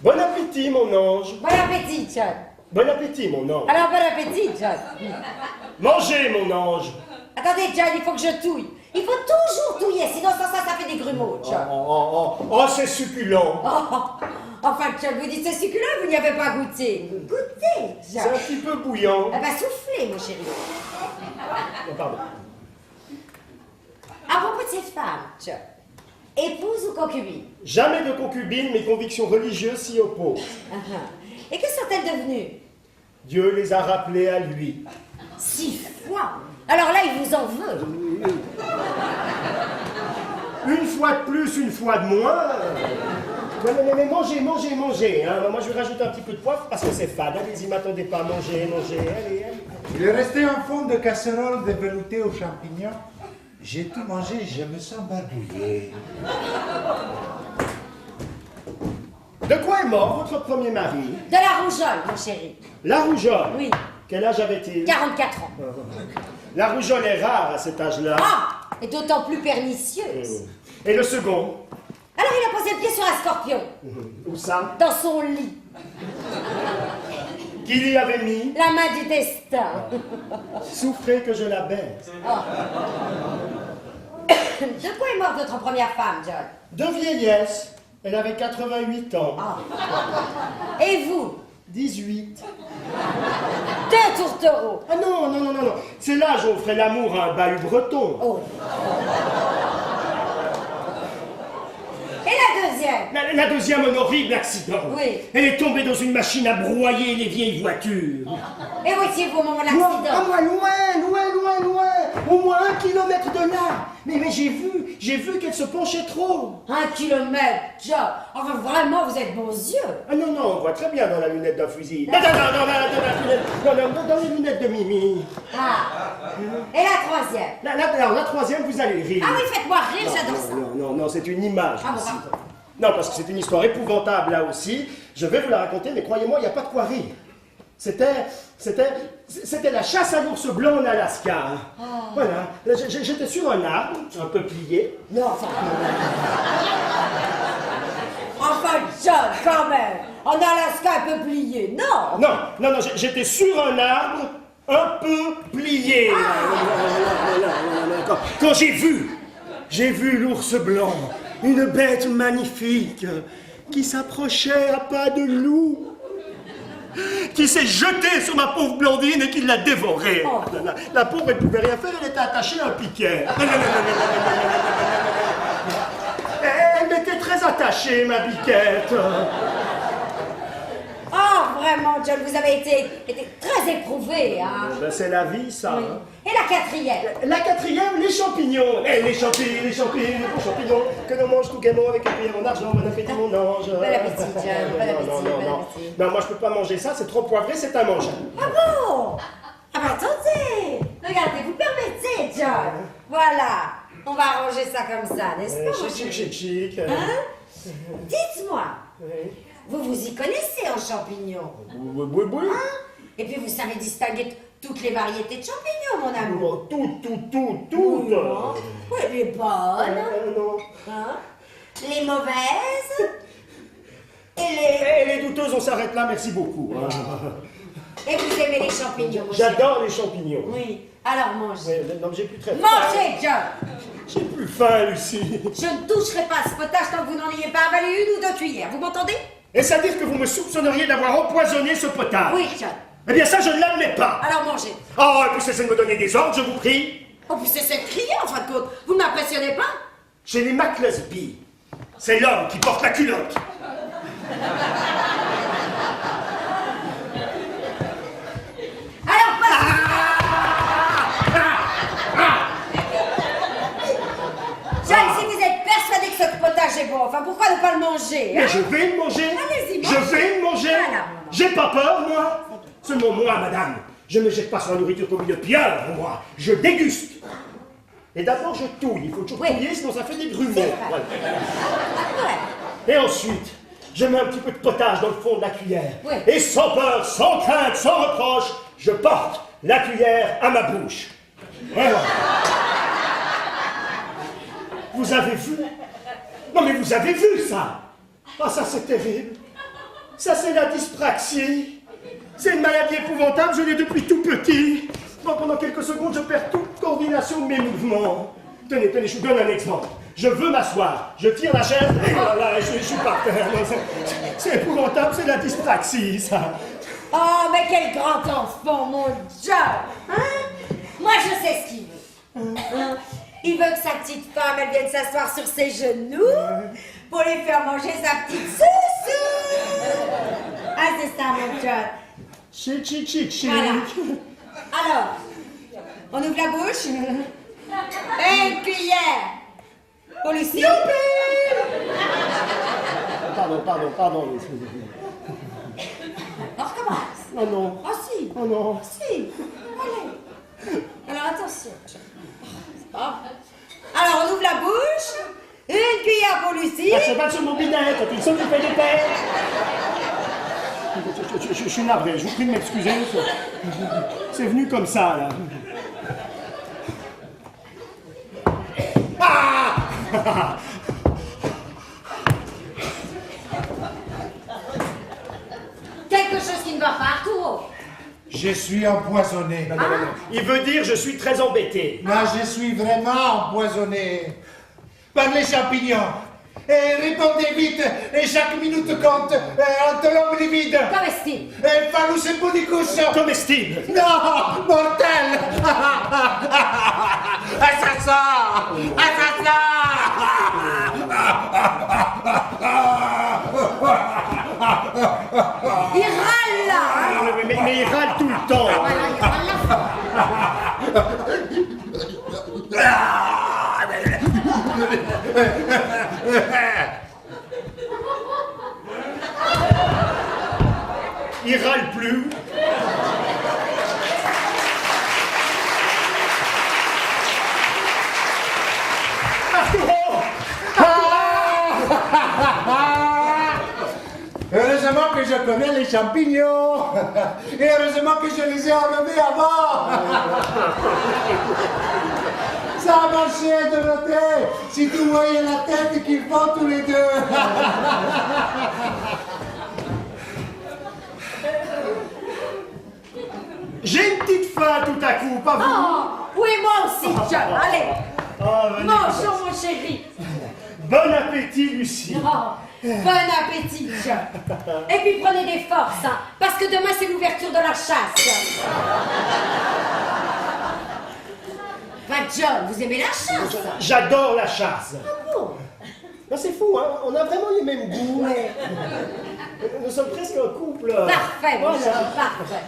Bon appétit, mon ange. Bon appétit, John. Bon appétit, mon ange. Alors, bon appétit, John. Mangez, mon ange. Attendez, John, il faut que je touille. Il faut toujours touiller, sinon ça fait des grumeaux, John. Oh, c'est succulent. Enfin, John, vous dites c'est succulent, vous n'y avez pas goûté. Goûtez, C'est John. un petit peu bouillant. Eh ben, soufflez, mon chéri. Non, pardon. À propos de cette femme, John, épouse ou concubine? Jamais de concubine, mes convictions religieuses s'y opposent. Et que sont-elles devenues? Dieu les a rappelées à lui. 6 fois. Alors là, il vous en veut. Une fois de plus, une fois de moins. Mais mangez. Hein. Moi, je vais rajouter un petit peu de poivre parce que c'est fade. Allez-y, m'attendez pas. Mangez. Allez. Il est resté un fond de casserole de velouté aux champignons. J'ai tout mangé, je me sens barbouillé. De quoi est mort votre premier mari? De la rougeole, mon chéri. La rougeole? Oui. Quel âge avait-il? 44 ans. La rougeole est rare à cet âge-là. Ah! Et d'autant plus pernicieuse. Et le second? Alors il a posé le pied sur un scorpion. Où ça? Dans son lit. Qui l'y avait mis? La main du destin. Souffrez que je la baise. De quoi est morte votre première femme, John? De vieillesse. Elle avait 88 ans. Et vous? 18. Deux tourtereaux. Ah non. C'est l'âge où on ferait l'amour à un bahut breton. Oh. Et la deuxième? La deuxième, un horrible accident. Oui. Elle est tombée dans une machine à broyer les vieilles voitures. Et où étiez-vous au moment de Loin, l'accident? loin. Au moins 1 kilomètre de là. Mais j'ai vu qu'elle se penchait trop. 1 kilomètre, John. Enfin, vraiment, vous êtes beaux yeux. Ah non, on voit très bien dans la lunette d'un fusil. Non, dans les lunettes de Mimi. Et la troisième? La troisième, vous allez rire. Ah oui, faites-moi rire, j'adore ça. Non, c'est une image. Ah bon, aussi. Non, parce que c'est une histoire épouvantable là aussi. Je vais vous la raconter, mais croyez-moi, il n'y a pas de quoi rire. C'était la chasse à l'ours blanc en Alaska. Voilà. J'étais sur un arbre, un peu plié. Non, enfin, John, quand même. En Alaska, un peu plié. Non. Non, j'étais sur un arbre, un peu plié. Quand j'ai vu l'ours blanc, une bête magnifique, qui s'approchait à pas de loup, qui s'est jetée sur ma pauvre blondine et qui l'a dévorée. La pauvre, elle ne pouvait rien faire, elle était attachée à un piquet. Elle m'était très attachée, ma biquette. Vraiment, John, vous avez été très éprouvé, hein. Ben, c'est la vie, ça. Oui. Hein. Et la quatrième? La quatrième, les champignons. Les champignons, les bons champignons, que l'on mange tout gaiement avec un cuillère en argent. Bon appétit, mon ange. Bon appétit, John, bon appétit, bon appétit. Non, moi je peux pas manger ça, c'est trop poivré, c'est immangeable. Ah bon? Ah bah attendez! Regardez, vous permettez, John? Voilà, on va arranger ça comme ça, n'est-ce pas, mon chéri? Chic. Hein? Dites-moi, Oui. vous y connaissez en champignons? Oui. Hein? Et puis vous savez distinguer toutes les variétés de champignons, mon amour? Tout. Oui, les bonnes, Non. hein? Les mauvaises, et Les douteuses, on s'arrête là, merci beaucoup. Hein. Et vous aimez les champignons, mon chéri? J'adore les champignons. Oui, alors mangez. Non, j'ai plus très faim. Mangez, John! J'ai plus faim, Lucie. Je ne toucherai pas à ce potage tant que vous n'en ayez pas avalé 1 ou 2 cuillères, vous m'entendez? Est-ce à dire que vous me soupçonneriez d'avoir empoisonné ce potage? Oui, John. Eh bien ça, je ne l'admets pas. Alors mangez. Oh, et puis cessez de me donner des ordres, je vous prie. Oh, puis c'est de crier, en fin de compte. Vous ne m'impressionnez pas? Chez les McCluskey, c'est l'homme qui porte la culotte. Alors, pas... John, si vous êtes persuadé que ce potage est bon, enfin, pourquoi ne pas le manger, hein? Mais je vais le manger. Allez-y, Je vais le manger. Voilà. J'ai pas peur, moi. Seulement moi, madame, je ne jette pas sur la nourriture comme une pieuvre, moi. Je déguste. Et d'abord, je touille. Il faut toujours touiller, sinon ça fait des grumeaux. Voilà. Et ensuite, je mets un petit peu de potage dans le fond de la cuillère. Ouais. Et sans peur, sans crainte, sans reproche, je porte la cuillère à ma bouche. Voilà. Vous avez vu? Non mais vous avez vu ça? Ah ça c'est terrible. Ça c'est la dyspraxie. C'est une maladie épouvantable, je l'ai depuis tout petit. Moi, pendant quelques secondes, je perds toute coordination de mes mouvements. Tenez, je vous donne un exemple. Je veux m'asseoir, je tire la chaise, et voilà, je suis par terre. C'est épouvantable, c'est la dyspraxie, ça. Oh, mais quel grand enfant, mon Dieu! Hein? Moi, je sais ce qu'il veut. Hein? Il veut que sa petite femme, elle vienne s'asseoir sur ses genoux pour lui faire manger sa petite soussou. Ah, c'est ça, mon John. Chichi. Voilà. Alors, on ouvre la bouche. Et une cuillère. Pour Lucie. Pardon. On recommence. Oh non. Oh si. Oh non. Si. Allez. Alors, attention. C'est pas vrai. Alors, on ouvre la bouche. Une cuillère pour Lucie. Je pas sur mon bidet quand il s'occupe des pères. Je suis navré, je vous prie de m'excuser. C'est venu comme ça, là. Ah! Quelque chose qui ne va pas, Arturo. Je suis empoisonné. Non. Il veut dire je suis très embêté. Moi, je suis vraiment empoisonné par les champignons. Et répondez vite, et chaque minute compte, entre l'homme livide. Comestible. Et Phallus Epunicus. Comestible. Non, mortel. Assassin. Il râle là. Hein? Mais il râle tout le temps. Voilà, il râle Il râle plus. Heureusement que je connais les champignons. Et heureusement que je les ai enlevés avant. Ça a marché, Dorothée. Si tu voyais la tête qu'ils font tous les deux. J'ai une petite faim tout à coup, pas vous. Oh, oui, moi aussi, John. Allez, Venez. mangeons, mon chéri. Bon appétit, Lucie. Oh, bon appétit, John. Et puis prenez des forces, hein, parce que demain c'est l'ouverture de la chasse. Bah, John, vous aimez la chasse? J'adore la chasse. Ah bon? Non, c'est fou, hein. On a vraiment les mêmes goûts. Nous sommes presque un couple. Parfait, mon Voilà. chéri, parfait.